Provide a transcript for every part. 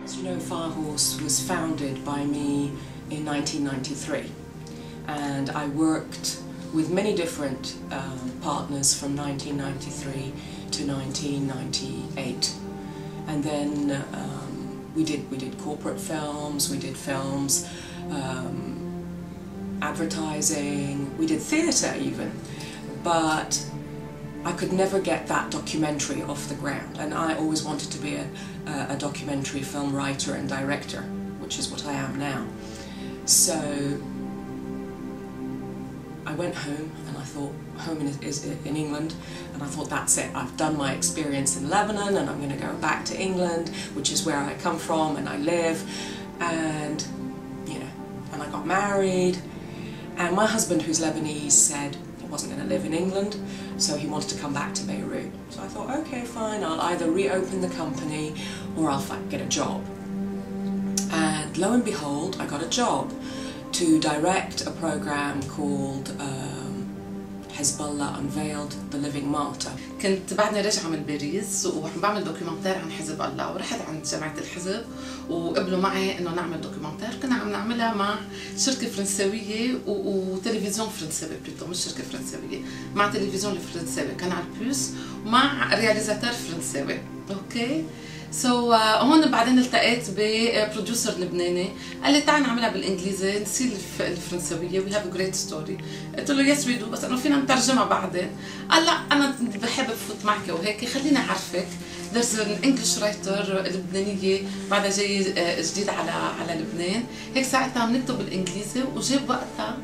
As you know, Firehorse was founded by me in 1993, and I worked with many different partners from 1993 to 1998, and then we did corporate films, we did films, advertising, we did theatre even, but I could never get that documentary off the ground, and I always wanted to be a documentary film writer and director, which is what I am now. So I went home, and I thought, home is in England, and I thought, that's it, I've done my experience in Lebanon and I'm going to go back to England, which is where I come from and I live, and you know, and I got married, and my husband, who's Lebanese, said he wasn't going to live in England, so he wanted to come back to Beirut. So I thought, okay, fine, I'll either reopen the company or I'll get a job. And lo and behold, I got a job to direct a program called Hezbollah Unveiled, The Living Martyr. كنت بعدني راجعة من باريس وعم بعمل دوكيومنتير عن حزب الله، ورحت عند جماعة الحزب وقبلوا معي انه نعمل دوكيومنتير. كنا عم نعملها مع شركة فرنساوية وتلفزيون فرنساوي، بريتو مش شركة فرنساوية، مع تلفزيون الفرنساوي كان على البوس، ومع رياليزاتور فرنساوي. اوكي هون بعدين التقيت ببروديوسر لبناني، قال لي تعال نعملها بالانجليزي، نسي الفرنساويه، وي هاف ا جريت ستوري. قلت له يس وي دو، بس انه فينا نترجمها بعدين. قال لا انا بحب افوت معك وهيك، خليني اعرفك، there's an English writer لبنانيه بعدها جاي جديد على لبنان، هيك ساعتها بنكتب بالانجليزي، وجاب وقتها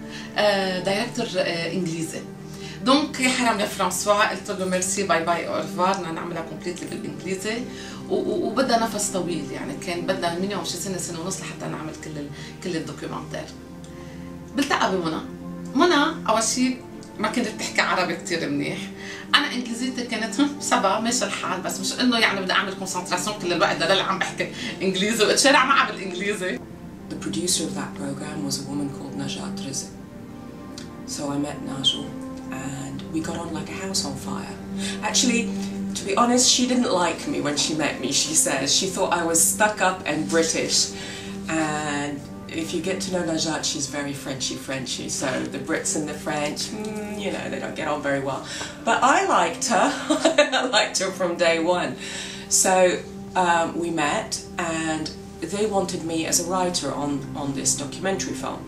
دايركتور انجليزي. دونك يا حرام يا فرانسوا، قلت له ميرسي باي باي اورفوار، بدنا نعملها كومبليتلي بالانجليزي، وبدها نفس طويل، يعني كان بدها مينيموم شي سنه ونص لحتى نعمل كل الدوكيومنتير. بلتقى منى اول شيء ما كانت تحكي عربي كثير منيح، انا انجليزيتي كانت سبا ماشي الحال، بس مش انه يعني بدي اعمل كونسنتراسيون كل الوقت ضل عم بحكي انجليزي واتشارع معها بالانجليزي. The producer of that program was a woman called Najat Rizk. So I met Najat and we got on like a house on fire. Actually, to be honest, she didn't like me when she met me, she says. She thought I was stuck up and British. And if you get to know Najat, she's very Frenchy. So the Brits and the French, you know, they don't get on very well. But I liked her. I liked her from day one. So we met, and they wanted me as a writer on this documentary film.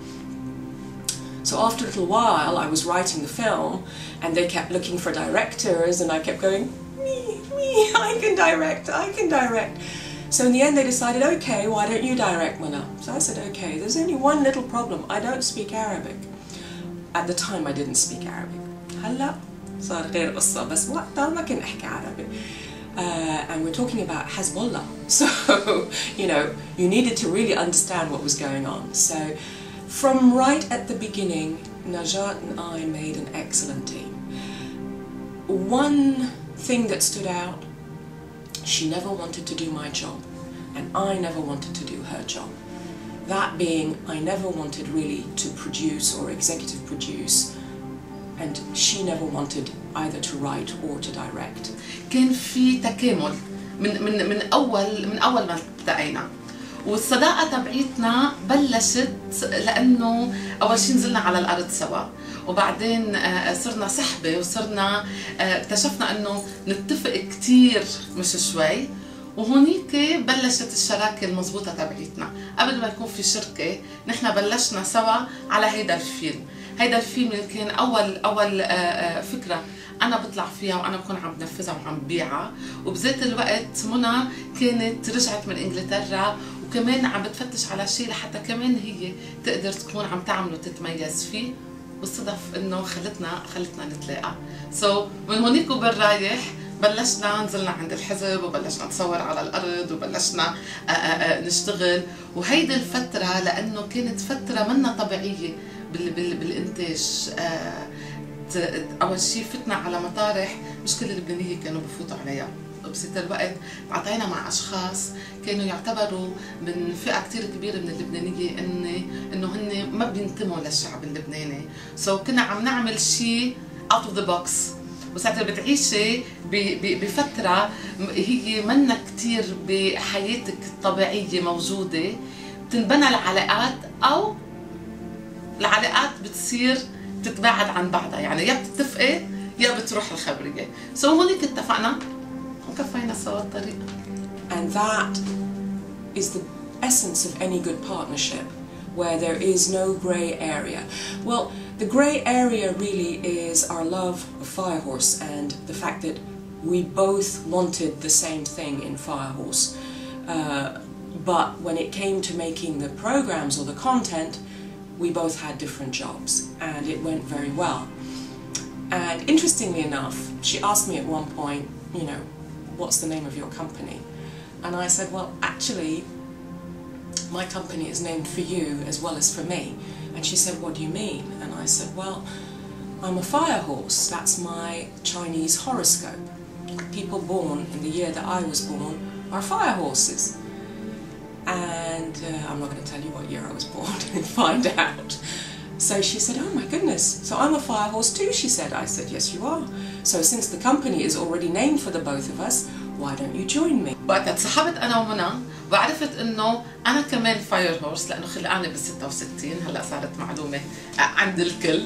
So after a little while, I was writing the film, and they kept looking for directors, and I kept going, me, I can direct. So in the end they decided, okay, why don't you direct, Mouna? So I said, okay, there's only one little problem, I don't speak Arabic. At the time I didn't speak Arabic. هلا صار غير قصة، بس وقتها ما كنت أحكي عربي. And we're talking about Hezbollah. So, you know, you needed to really understand what was going on. So from right at the beginning, Najat and I made an excellent team. One thing that stood out, she never wanted to do my job, and I never wanted to do her job. That being, I never wanted really to produce or executive produce, and she never wanted either to write or to direct. كان في تكامل من أول ما التقينا، والصداقة تبعيتنا بلشت لأنه أول شيء نزلنا على الأرض سوا، وبعدين صرنا صحبة، وصرنا اكتشفنا أنه نتفق كتير مش شوي، وهونيك بلشت الشراكة المضبوطة تبعيتنا. قبل ما يكون في شركة نحن بلشنا سوا على هيدا الفيلم. هيدا الفيلم كان أول فكرة أنا بطلع فيها وأنا بكون عم بنفذها وعم ببيعها، وبذات الوقت منى كانت رجعت من إنجلترا وكمان عم بتفتش على شيء لحتى كمان هي تقدر تكون عم تعمل وتتميز فيه، والصدف إنه خلتنا نتلاقى. من هونيك وبالرايح بلشنا نزلنا عند الحزب، وبلشنا نصور على الأرض، وبلشنا نشتغل. وهيدي الفترة لأنه كانت فترة منا طبيعية بالإنتاج، أول شيء فتنا على مطارح مش كل اللبنانيين كانوا بفوتوا عليها، وبذات الوقت تعاطينا مع أشخاص كانوا يعتبروا من فئة كتير كبيرة من اللبنانية إنه هن ما بينتموا للشعب اللبناني. كنا عم نعمل شيء out of the box، وساعتها بتعيشي بفترة هي منا كتير بحياتك الطبيعية موجودة، بتنبنى العلاقات أو العلاقات بتصير تتباعد عن بعضها، يعني يا بتتفقي يا بتروح الخبرية. هونيك اتفقنا وكفينا سوا الطريق. And that is the essence of any good partnership, where there is no grey area. Well, the grey area really is our love of Firehorse and the fact that we both wanted the same thing in Firehorse. But when it came to making the programs or the content, we both had different jobs, and it went very well. And interestingly enough, she asked me at one point, you know, what's the name of your company? And I said, well, actually, my company is named for you as well as for me. And she said, what do you mean? And I said, well, I'm a Firehorse. That's my Chinese horoscope. People born in the year that I was born are Firehorses. And I'm not going to tell you what year I was born, find out. So she said, oh my goodness, so I'm a Firehorse too, she said. I said, yes you are. So since the company is already named for the both of us, why don't you join me? وقتها تصاحبت انا ومنى وعرفت انه انا كمان فاير هورس، لانه خلقانه بال 66 هلا صارت معلومه عند الكل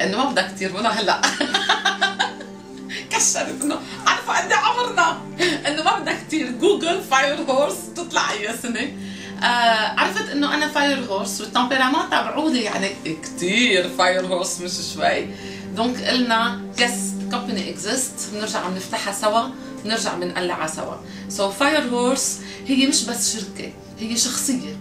انه ما بدها كثير منى هلا كشرت انه عارفه قد عمرنا انه ما بدها كثير، جوجل فاير هورس تطلع اي سنه. عرفت انه انا فاير هورس والتمبيرامون تبعولي يعني كثير فاير هورس مش شوي. دونك قلنا يس كومباني اكزيست، بنرجع بنفتحها سوا، بنرجع بنقلعها سوا. سو فاير هورس هي مش بس شركه، هي شخصيه،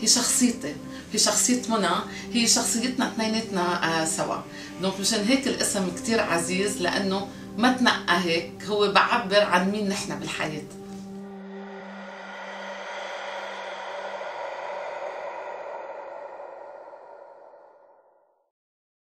هي شخصيتي، هي شخصيه منى، هي شخصيتنا اثنيناتنا سوا. دونك مشان هيك الاسم كثير عزيز، لانه ما تنقى هيك، هو بعبر عن مين نحن بالحياه.